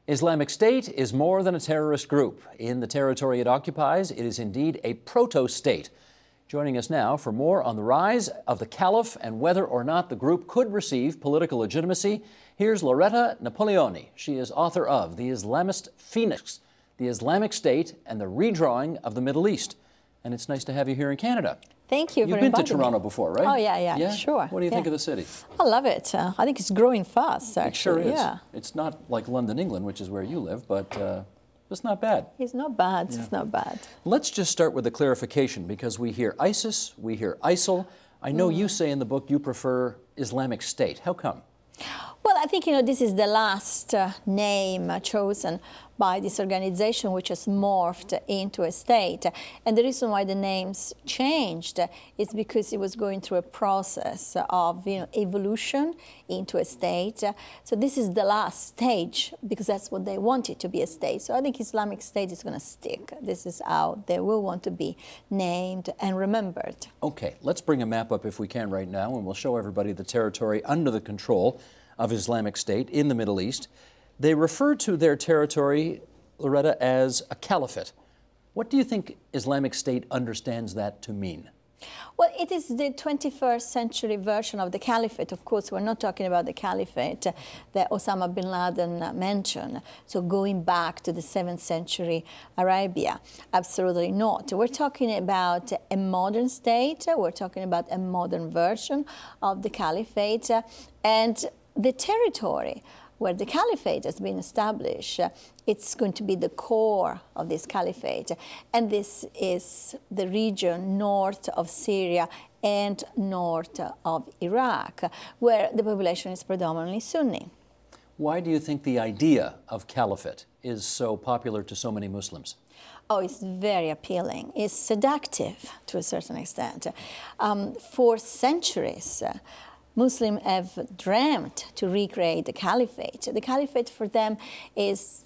Islamic State is more than a terrorist group. In the territory it occupies, it is indeed a proto-state. Joining us now for more on the rise of the Caliph and whether or not the group could receive political legitimacy, here's Loretta Napoleoni. She is author of The Islamist Phoenix, The Islamic State and the Redrawing of the Middle East. And it's nice to have you here in Canada. Thank you for inviting me. You've been to Toronto me. before, right? Oh, yeah, sure. What do you think of the city? I love it. I think it's growing fast, actually. It sure is. Yeah. It's not like London, England, which is where you live, but it's not bad. It's not bad. Yeah. It's not bad. Let's just start with a clarification, because we hear ISIS, we hear ISIL. I know you say in the book you prefer Islamic State. How come? Well, I think, this is the last name chosen by this organization, which has morphed into a state. And the reason why the names changed is because it was going through a process of evolution into a state. So this is the last stage, because that's what they wanted to be a state. So I think Islamic State is going to stick. This is how they will want to be named and remembered. Okay, let's bring a map up if we can right now, and we'll show everybody the territory under the control of Islamic State in the Middle East. They refer to their territory, Loretta, as a caliphate. What do you think Islamic State understands that to mean? Well, it is the 21st century version of the caliphate. Of course, we're not talking about the caliphate that Osama bin Laden mentioned. So going back to the 7th century Arabia, absolutely not. We're talking about a modern state. We're talking about a modern version of the caliphate. And the territory where the caliphate has been established, it's going to be the core of this caliphate. And this is the region north of Syria and north of Iraq, where the population is predominantly Sunni. Why do you think the idea of caliphate is so popular to so many Muslims? Oh, it's very appealing. It's seductive to a certain extent. For centuries, Muslims have dreamt to recreate the caliphate. The caliphate for them is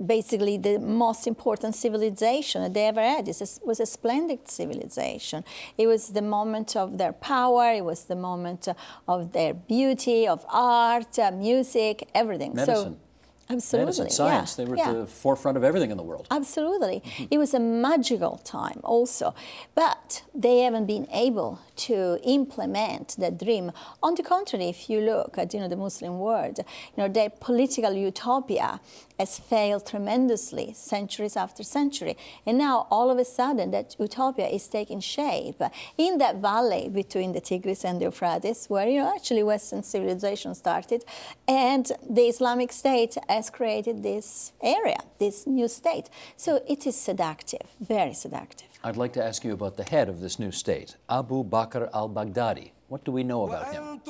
basically the most important civilization that they ever had. It was a splendid civilization. It was the moment of their power. It was the moment of their beauty, of art, music, everything. Medicine. Absolutely. Medicine, science, they were at the forefront of everything in the world. Absolutely. It was a magical time also, but they haven't been able to implement that dream. On the contrary, if you look at the Muslim world, their political utopia has failed tremendously centuries after century. And now all of a sudden that utopia is taking shape in that valley between the Tigris and the Euphrates, where actually Western civilization started, and the Islamic State has created this area, this new state. So it is seductive, very seductive. I'd like to ask you about the head of this new state, Abu Bakr al-Baghdadi. What do we know about him?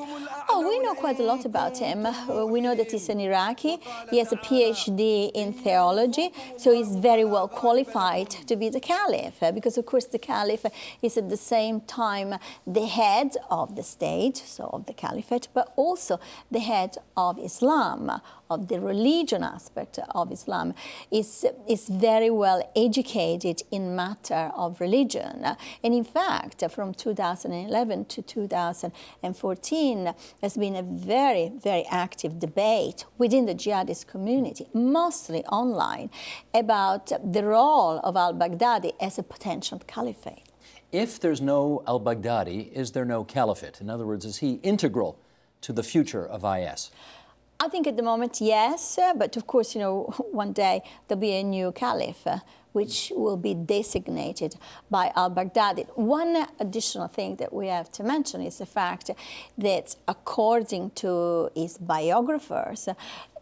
Oh, we know quite a lot about him. We know that he's an Iraqi. He has a PhD in theology, so he's very well qualified to be the caliph, because, of course, the caliph is at the same time the head of the state, so of the caliphate, but also the head of Islam, of the religion aspect of Islam, is very well educated in matter of religion. And in fact, from 2011 to 2014, there's been a very, very active debate within the jihadist community, mostly online, about the role of al-Baghdadi as a potential caliphate. If there's no al-Baghdadi, is there no caliphate? In other words, is he integral to the future of IS? I think at the moment, yes, but of course, one day there'll be a new caliph, which will be designated by al-Baghdadi. One additional thing that we have to mention is the fact that according to his biographers,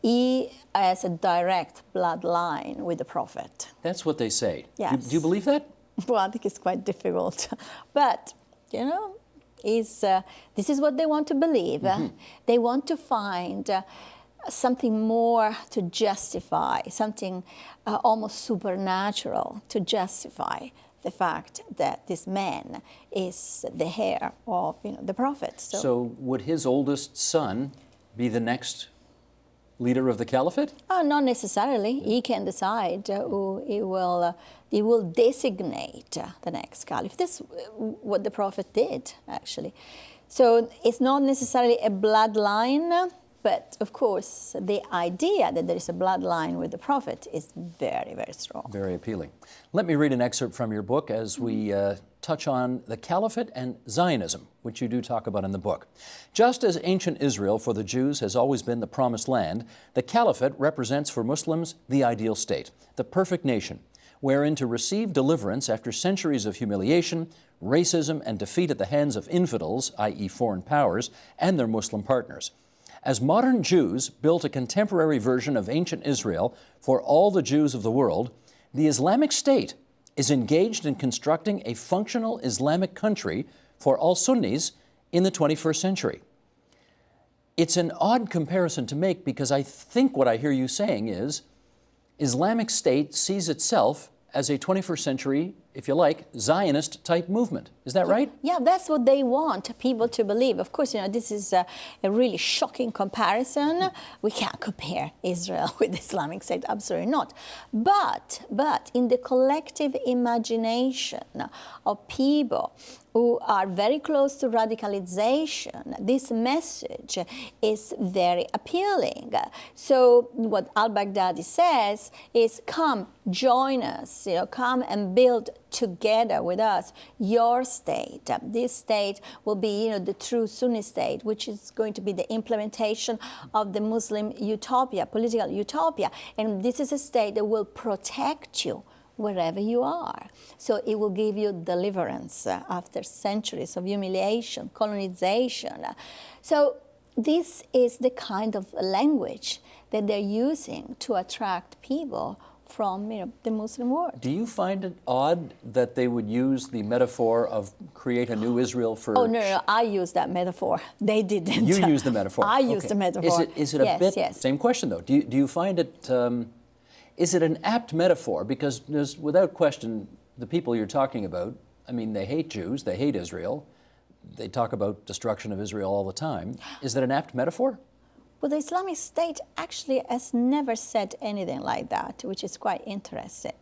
he has a direct bloodline with the Prophet. That's what they say. Yes. Do you believe that? Well, I think it's quite difficult. But, this is what they want to believe. They want to find something more to justify, something almost supernatural to justify the fact that this man is the heir of the Prophet. So would his oldest son be the next leader of the caliphate? Not necessarily. He can decide who he will designate the next caliph. This is what the Prophet did, actually. So it's not necessarily a bloodline But of course, the idea that there is a bloodline with the prophet is very, very strong. Very appealing. Let me read an excerpt from your book as we touch on the Caliphate and Zionism, which you do talk about in the book. Just as ancient Israel for the Jews has always been the promised land, the Caliphate represents for Muslims the ideal state, the perfect nation, wherein to receive deliverance after centuries of humiliation, racism, and defeat at the hands of infidels, i.e. foreign powers, and their Muslim partners. As modern Jews built a contemporary version of ancient Israel for all the Jews of the world, the Islamic State is engaged in constructing a functional Islamic country for all Sunnis in the 21st century. It's an odd comparison to make because I think what I hear you saying is Islamic State sees itself as a 21st century, if you like, Zionist-type movement. Is that right? Yeah, that's what they want people to believe. Of course, this is a really shocking comparison. We can't compare Israel with the Islamic State, absolutely not. But in the collective imagination of people who are very close to radicalization, this message is very appealing. So what al-Baghdadi says is, come, join us, come and build together with us your state. This state will be, the true Sunni state, which is going to be the implementation of the Muslim utopia, political utopia. And this is a state that will protect you wherever you are. So it will give you deliverance after centuries of humiliation, colonization. So this is the kind of language that they're using to attract people from the Muslim world. Do you find it odd that they would use the metaphor of create a new Israel for... Oh, no, I used that metaphor. They didn't. You used the metaphor. I used the metaphor. Is it a bit... Yes. Same question, though. Do you find it... is it an apt metaphor? Because there's, without question, the people you're talking about, they hate Jews, they hate Israel. They talk about destruction of Israel all the time. Is that an apt metaphor? Well, the Islamic State actually has never said anything like that, which is quite interesting.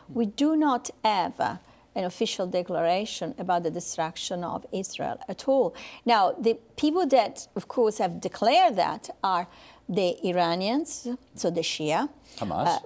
We do not have an official declaration about the destruction of Israel at all. Now, the people that, of course, have declared that are the Iranians, so the Shia. Hamas.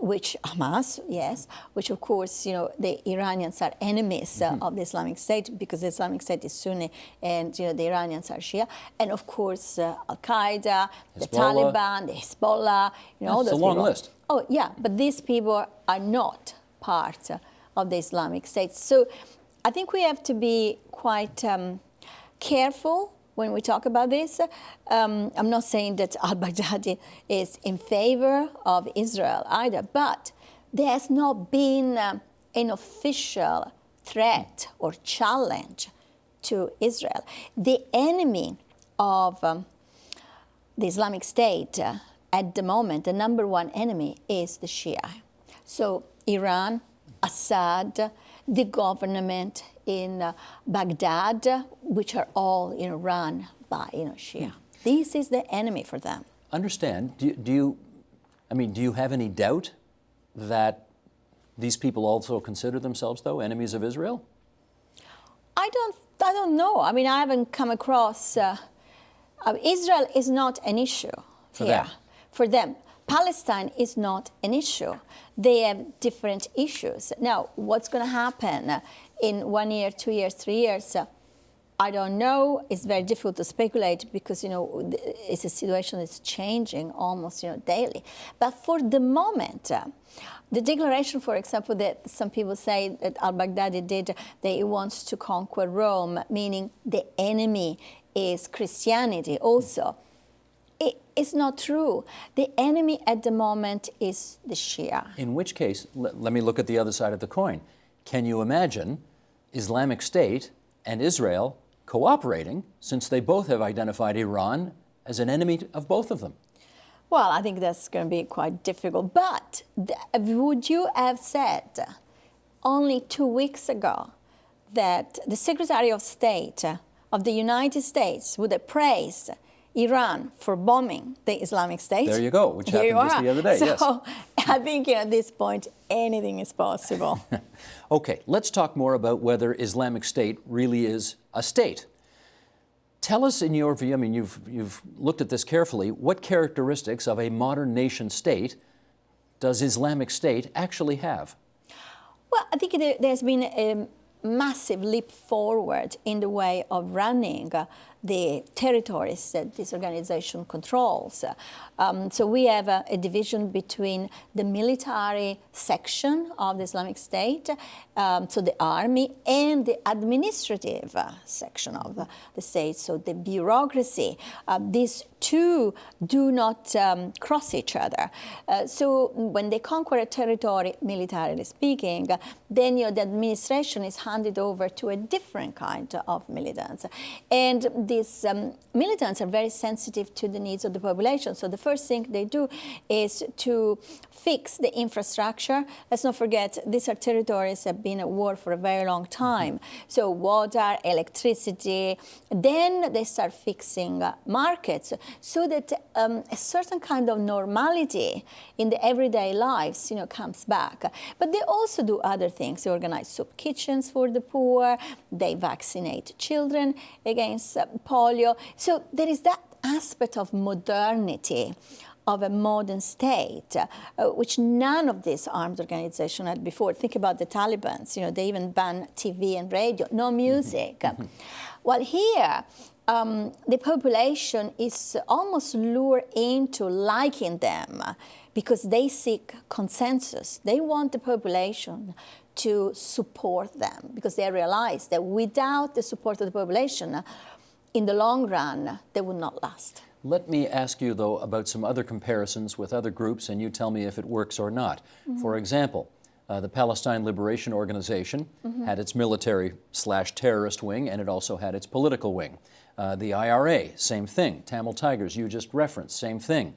Hamas, yes, which of course, the Iranians are enemies of the Islamic State because the Islamic State is Sunni and, the Iranians are Shia. And of course, Al-Qaeda, the Taliban, the Hezbollah, all those people. It's a long list. Oh, yeah, but these people are not part of the Islamic State. So I think we have to be quite careful when we talk about this. I'm not saying that al-Baghdadi is in favor of Israel either, but there has not been an official threat or challenge to Israel. The enemy of the Islamic State at the moment, the number one enemy is the Shia. So Iran, Assad, the government in Baghdad, which are all run by Shia. This is the enemy for them. Understand. Do you have any doubt that these people also consider themselves, though, enemies of Israel? I don't know. I haven't come across. Israel is not an issue here for them. Palestine is not an issue. They have different issues. Now, what's going to happen in 1 year, 2 years, 3 years? I don't know. It's very difficult to speculate because, it's a situation that's changing almost, daily. But for the moment, the declaration, for example, that some people say that al-Baghdadi did, that he wants to conquer Rome, meaning the enemy is Christianity also. It's not true. The enemy at the moment is the Shia. In which case, let me look at the other side of the coin. Can you imagine Islamic State and Israel cooperating, since they both have identified Iran as an enemy of both of them? Well, I think that's going to be quite difficult. But would you have said only 2 weeks ago that the Secretary of State of the United States would have praised Iran for bombing the Islamic State? There you go, which happened just the other day, yes. So I think at this point, anything is possible. Okay, let's talk more about whether Islamic State really is a state. Tell us, in your view, I mean, you've looked at this carefully, what characteristics of a modern nation state does Islamic State actually have? Well, I think there's been a massive leap forward in the way of running the territories that this organization controls. So we have a division between the military section of the Islamic State, so the army, and the administrative section of the state, so the bureaucracy. These two do not cross each other. So when they conquer a territory, militarily speaking, then the administration is handed over to a different kind of militants. And these militants are very sensitive to the needs of the population. So the first thing they do is to fix the infrastructure. Let's not forget, these are territories that have been at war for a very long time. So water, electricity. Then they start fixing markets so that a certain kind of normality in the everyday lives, comes back. But they also do other things. They organize soup kitchens for the poor. They vaccinate children against polio. So there is that aspect of modernity of a modern state, which none of these armed organizations had before. Think about the Taliban. They even ban TV and radio, no music. While here, the population is almost lured into liking them because they seek consensus. They want the population to support them because they realize that without the support of the population, in the long run, they would not last. Let me ask you, though, about some other comparisons with other groups, and you tell me if it works or not. For example, the Palestine Liberation Organization had its military/terrorist wing, and it also had its political wing. The IRA, same thing. Tamil Tigers, you just referenced, same thing.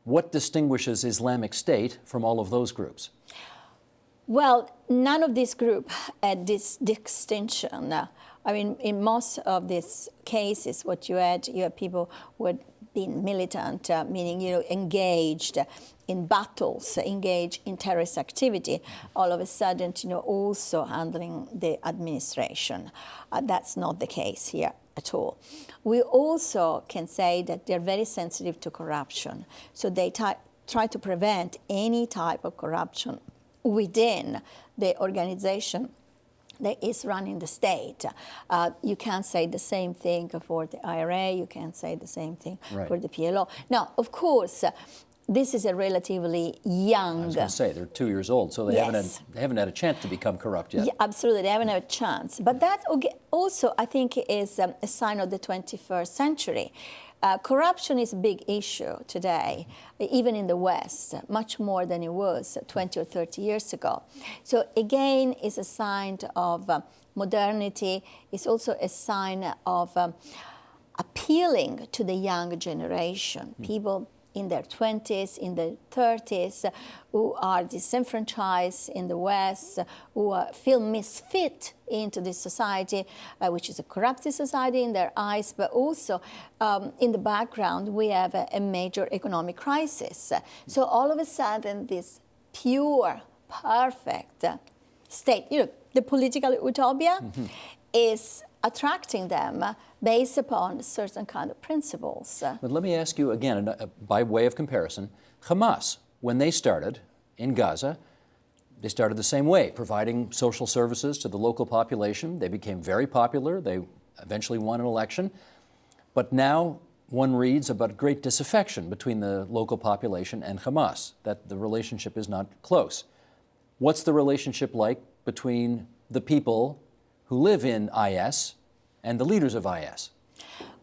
What distinguishes Islamic State from all of those groups? Well, none of these groups had this distinction. I mean, in most of these cases, what you had people who had been militant, meaning, engaged in battles, engaged in terrorist activity, all of a sudden, also handling the administration. That's not the case here at all. We also can say that they're very sensitive to corruption. So they try to prevent any type of corruption within the organization that is running the state. You can't say the same thing for the IRA, you can't say the same thing for the PLO. Now, of course, this is a relatively young... I was going to say, they're 2 years old, so they haven't had a chance to become corrupt yet. Yeah, absolutely, they haven't had a chance. But that also, I think, is a sign of the 21st century. Corruption is a big issue today, even in the West, much more than it was 20 or 30 years ago. So again, it's a sign of modernity. It's also a sign of appealing to the young generation, people in their 20s, in their 30s, who are disenfranchised in the West, who feel misfit into this society, which is a corrupted society in their eyes, but also in the background, we have a major economic crisis. So all of a sudden, this pure, perfect state, the political utopia, is attracting them based upon certain kind of principles. But let me ask you again, by way of comparison, Hamas, when they started in Gaza, they started the same way, providing social services to the local population. They became very popular. They eventually won an election. But now one reads about great disaffection between the local population and Hamas, that the relationship is not close. What's the relationship like between the people who live in IS and the leaders of IS?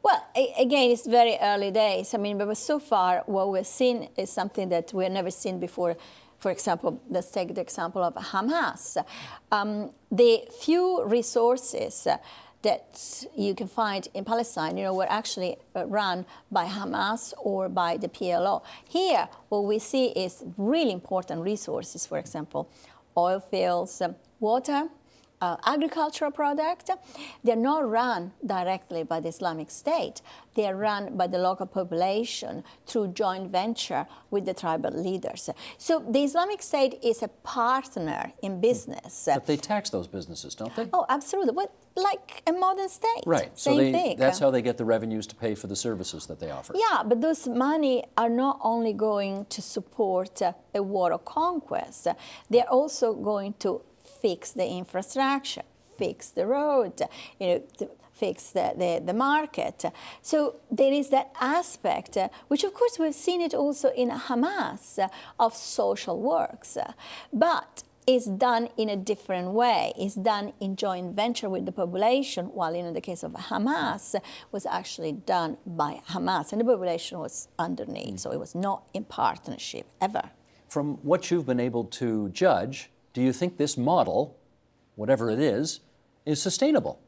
Well, again, it's very early days. I mean, but so far what we've seen is something that we have never seen before. For example, let's take the example of Hamas. The few resources that you can find in Palestine, were actually run by Hamas or by the PLO. Here, what we see is really important resources, for example, oil fields, water, agricultural product. They're not run directly by the Islamic State. They are run by the local population through joint venture with the tribal leaders. So the Islamic State is a partner in business. But they tax those businesses, don't they? Oh, absolutely. But like a modern state. Right. Same thing. That's how they get the revenues to pay for the services that they offer. Yeah, but those money are not only going to support a war of conquest, they're also going to fix the infrastructure, fix the road, to fix the market. So there is that aspect, which of course we've seen it also in Hamas, of social works. But it's done in a different way. It's done in joint venture with the population, while in the case of Hamas, was actually done by Hamas, and the population was underneath, so it was not in partnership, ever. From what you've been able to judge, do you think this model, whatever it is sustainable?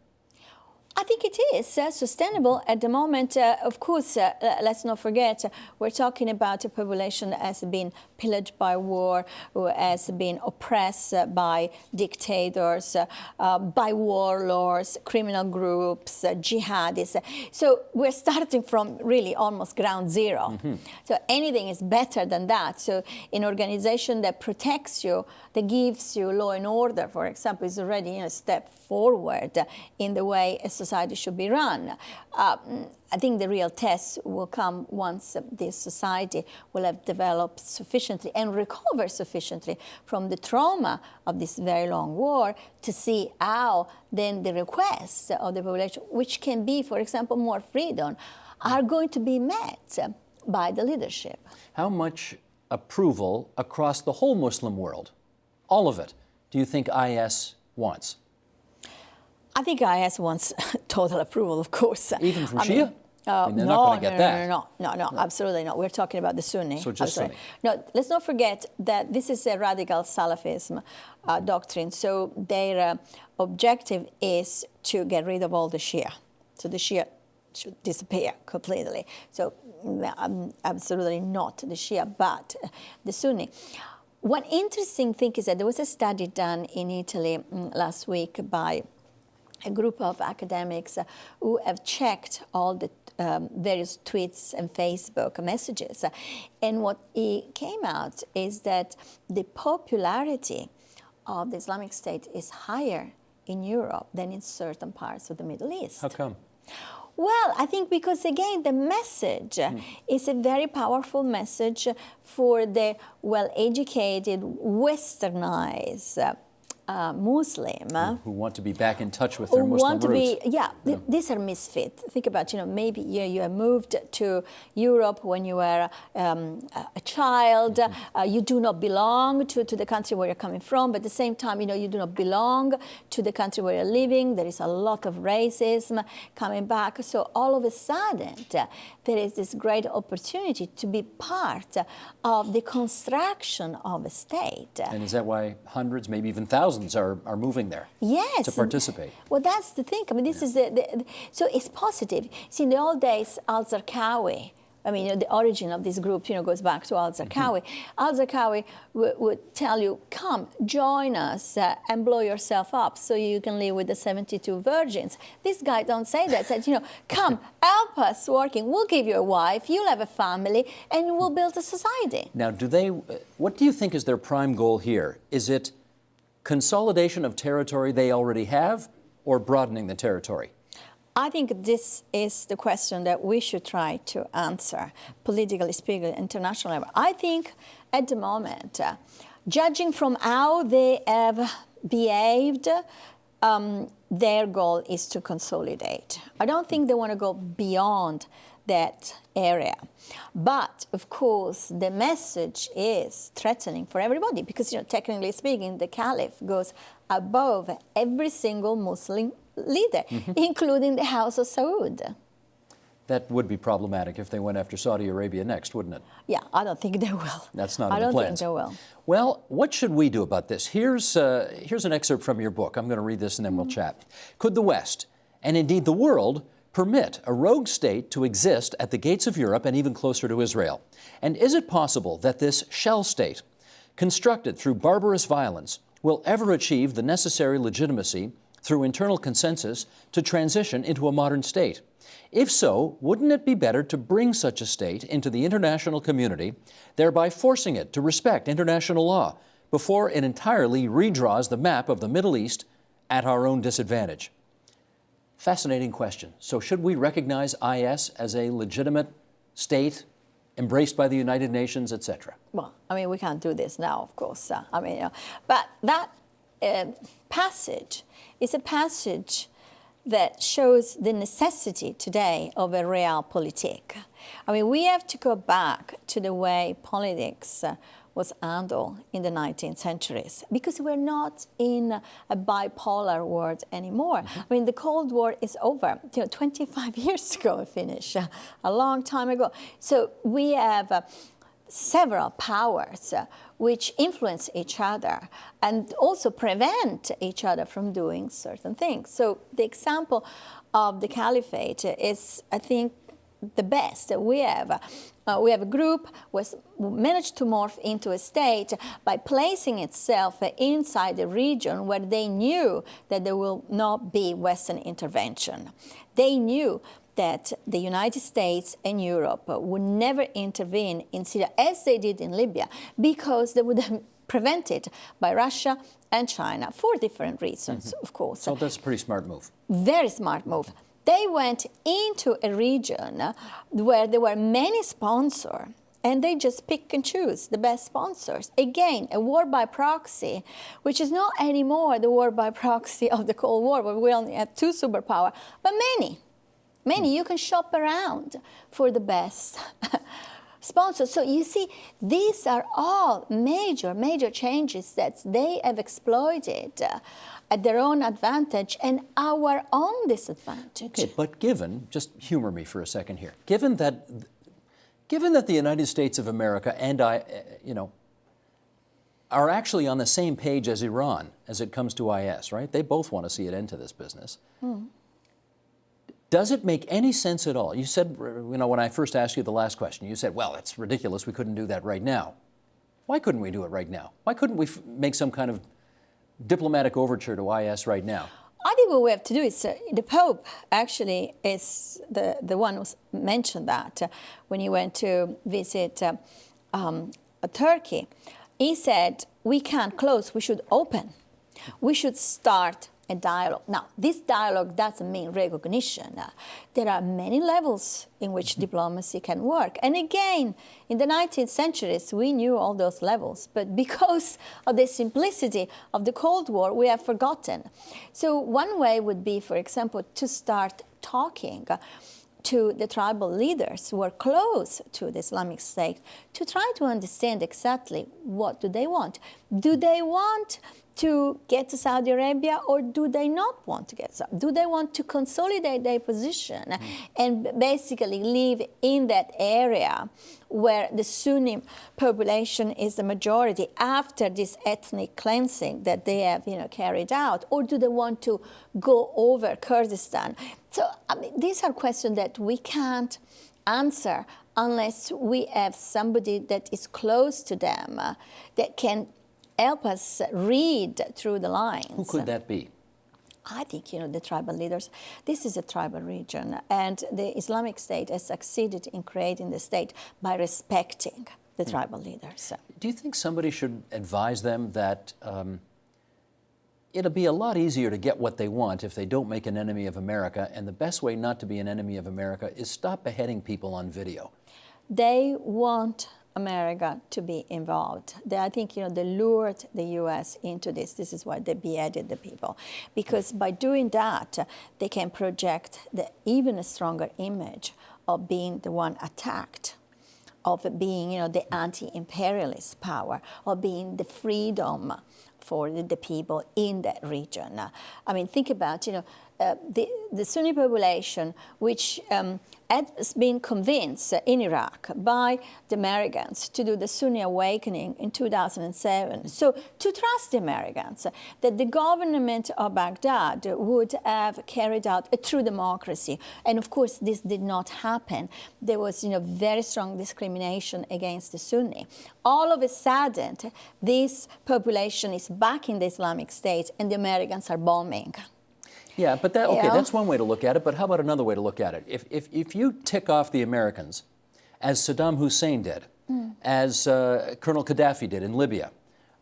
I think it is sustainable at the moment. Of course, let's not forget, we're talking about a population that has been pillaged by war, who has been oppressed by dictators, by warlords, criminal groups, jihadists. So we're starting from really almost ground zero. Mm-hmm. So anything is better than that. So an organization that protects you, that gives you law and order, for example, is already a step forward in the way a society should be run. I think the real test will come once this society will have developed sufficiently and recovered sufficiently from the trauma of this very long war to see how then the requests of the population, which can be, for example, more freedom, are going to be met by the leadership. How much approval across the whole Muslim world, all of it, do you think IS wants? I think IS wants total approval, of course. Even from Shia? They're No, not going to get that. No, absolutely not. We're talking about the Sunni. So just Sunni. No, let's not forget that this is a radical Salafism doctrine. So their objective is to get rid of all the Shia. So the Shia should disappear completely. So absolutely not the Shia, but the Sunni. One interesting thing is that there was a study done in Italy last week by a group of academics who have checked all the various tweets and Facebook messages. And what came out is that the popularity of the Islamic State is higher in Europe than in certain parts of the Middle East. How come? Well, I think because, again, the message is a very powerful message for the well-educated, westernized Muslim who want to be back in touch with their Muslim roots. These are misfits. Think about, maybe you have moved to Europe when you were a child. You do not belong to the country where you're coming from, but at the same time, you do not belong to the country where you're living. There is a lot of racism coming back. So all of a sudden, there is this great opportunity to be part of the construction of a state. And is that why hundreds, maybe even thousands are moving there? Yes. To participate? Well, that's the thing. I mean, this is so it's positive. See, in the old days, al-Zarqawi, the origin of this group, goes back to al-Zarqawi. Mm-hmm. Al-Zarqawi would tell you, come, join us and blow yourself up so you can live with the 72 virgins. This guy don't say that. Said, come, help us working. We'll give you a wife, you'll have a family, and we'll build a society. Now, what do you think is their prime goal here? Is it consolidation of territory they already have, or broadening the territory? I think this is the question that we should try to answer, politically speaking, international level. I think at the moment, judging from how they have behaved, their goal is to consolidate. I don't think they want to go beyond that area. But, of course, the message is threatening for everybody because, technically speaking, the caliph goes above every single Muslim leader, including the House of Saud. That would be problematic if they went after Saudi Arabia next, wouldn't it? Yeah, I don't think they will. That's not in the plans. I don't think they will. Well, what should we do about this? Here's an excerpt from your book. I'm going to read this and then we'll chat. Could the West, and indeed the world, permit a rogue state to exist at the gates of Europe and even closer to Israel? And is it possible that this shell state, constructed through barbarous violence, will ever achieve the necessary legitimacy through internal consensus to transition into a modern state? If so, wouldn't it be better to bring such a state into the international community, thereby forcing it to respect international law, before it entirely redraws the map of the Middle East at our own disadvantage? Fascinating question. So should we recognize IS as a legitimate state, embraced by the United Nations, etc.? Well, I mean, we can't do this now, of course. But that passage is a passage that shows the necessity today of a realpolitik. I mean, we have to go back to the way politics was handled in the 19th centuries, because we're not in a bipolar world anymore. I mean, the Cold War is over. 25 years ago it finished, a long time ago. So we have several powers which influence each other and also prevent each other from doing certain things. So the example of the caliphate is, I think, the best that we have. We have a group who managed to morph into a state by placing itself inside the region where they knew that there will not be Western intervention. They knew that the United States and Europe would never intervene in Syria as they did in Libya, because they would have prevented by Russia and China for different reasons, of course. So that's a pretty smart move. Very smart move. They went into a region where there were many sponsors, and they just pick and choose the best sponsors. Again, a war by proxy, which is not anymore the war by proxy of the Cold War, where we only had two superpowers, but many. You can shop around for the best sponsors. So you see, these are all major changes that they have exploited at their own advantage and our own disadvantage. Okay, but given, just humor me for a second here, given that the United States of America and are actually on the same page as Iran as it comes to IS, right? They both want to see an end to this business. Does it make any sense at all? You said, when I first asked you the last question, you said, well, it's ridiculous, we couldn't do that right now. Why couldn't we do it right now? Why couldn't we make some kind of diplomatic overture to IS right now? I think what we have to do is, the Pope actually is the one who mentioned that when he went to visit Turkey. He said, we can't close, we should open. We should start a dialogue. Now, this dialogue doesn't mean recognition. There are many levels in which diplomacy can work. And again, in the 19th centuries, we knew all those levels. But because of the simplicity of the Cold War, we have forgotten. So one way would be, for example, to start talking to the tribal leaders who are close to the Islamic State, to try to understand exactly what do they want. Do they want to get to Saudi Arabia, or do they not want to get Saudi? Do they want to consolidate their position and basically live in that area where the Sunni population is the majority after this ethnic cleansing that they have carried out? Or do they want to go over Kurdistan? So I mean, these are questions that we can't answer unless we have somebody that is close to them, that can help us read through the lines. Who could that be? I think, the tribal leaders. This is a tribal region, and the Islamic State has succeeded in creating the state by respecting the tribal leaders. Do you think somebody should advise them that it'll be a lot easier to get what they want if they don't make an enemy of America, and the best way not to be an enemy of America is stop beheading people on video? They want America to be involved. I think, they lured the U.S. into this. This is why they beheaded the people. Because by doing that, they can project even a stronger image of being the one attacked, of being, the anti-imperialist power, of being the freedom for the people in that region. I mean, think about, the Sunni population, which has been convinced in Iraq by the Americans to do the Sunni awakening in 2007. So to trust the Americans that the government of Baghdad would have carried out a true democracy. And of course, this did not happen. There was, very strong discrimination against the Sunni. All of a sudden, this population is is backing the Islamic State and the Americans are bombing. Yeah, but that, You okay, know? that's one way to look at it, but how about another way to look at it? If you tick off the Americans, as Saddam Hussein did, as Colonel Gaddafi did in Libya,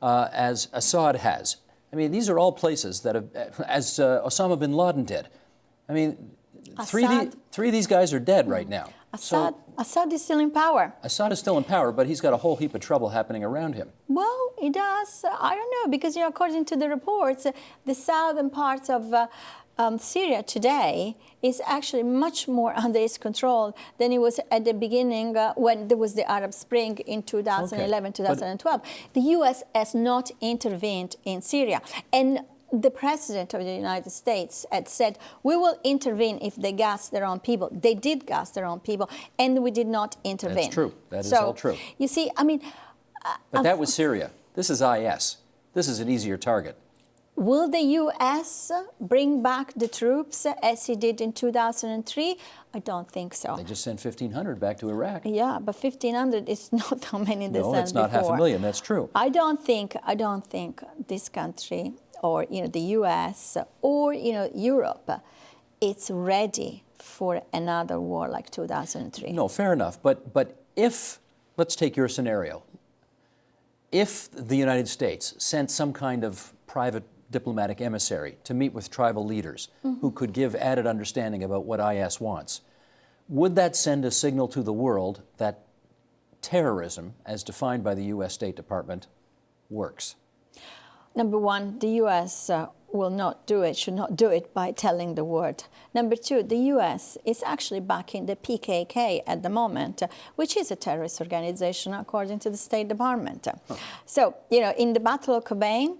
as Assad has, I mean, these are all places that have, as Osama bin Laden did. I mean, three of these guys are dead right now. Assad is still in power. Assad is still in power, but he's got a whole heap of trouble happening around him. Well, he does. I don't know, because according to the reports, the southern parts of Syria today is actually much more under his control than it was at the beginning when there was the Arab Spring in 2011, 2012. The U.S. has not intervened in Syria. And the President of the United States had said, we will intervene if they gas their own people. They did gas their own people, and we did not intervene. That's true. That is all true. You see, I mean... But that was Syria. This is IS. This is an easier target. Will the U.S. bring back the troops as he did in 2003? I don't think so. They just sent 1,500 back to Iraq. Yeah, but 1,500 is not how many they sent before. No, it's not 500,000. That's true. I don't think this country, or the U.S. or Europe, it's ready for another war like 2003. No, fair enough. But if, let's take your scenario, if the United States sent some kind of private diplomatic emissary to meet with tribal leaders who could give added understanding about what IS wants, would that send a signal to the world that terrorism, as defined by the U.S. State Department, works? Number one, the U.S. will not do it, should not do it by telling the world. Number two, the U.S. is actually backing the PKK at the moment, which is a terrorist organization according to the State Department. So, in the Battle of Kobane,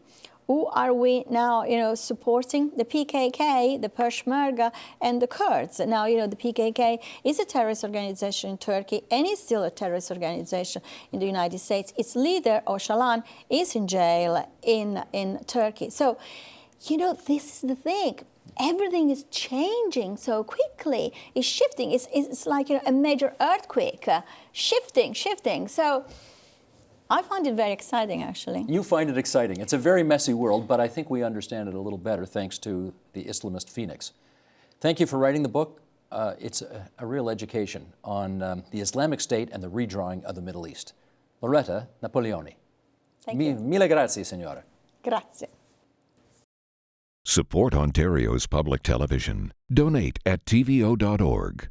who are we now, supporting? The PKK, the Peshmerga, and the Kurds. Now, the PKK is a terrorist organization in Turkey, and is still a terrorist organization in the United States. Its leader, Öcalan, is in jail in Turkey. So, this is the thing. Everything is changing so quickly. It's shifting. It's like a major earthquake, shifting. So, I find it very exciting, actually. You find it exciting. It's a very messy world, but I think we understand it a little better thanks to the Islamist Phoenix. Thank you for writing the book. It's a real education on the Islamic State and the redrawing of the Middle East. Loretta Napoleoni. Thank you. Mille grazie, signora. Grazie. Support Ontario's public television. Donate at tvo.org.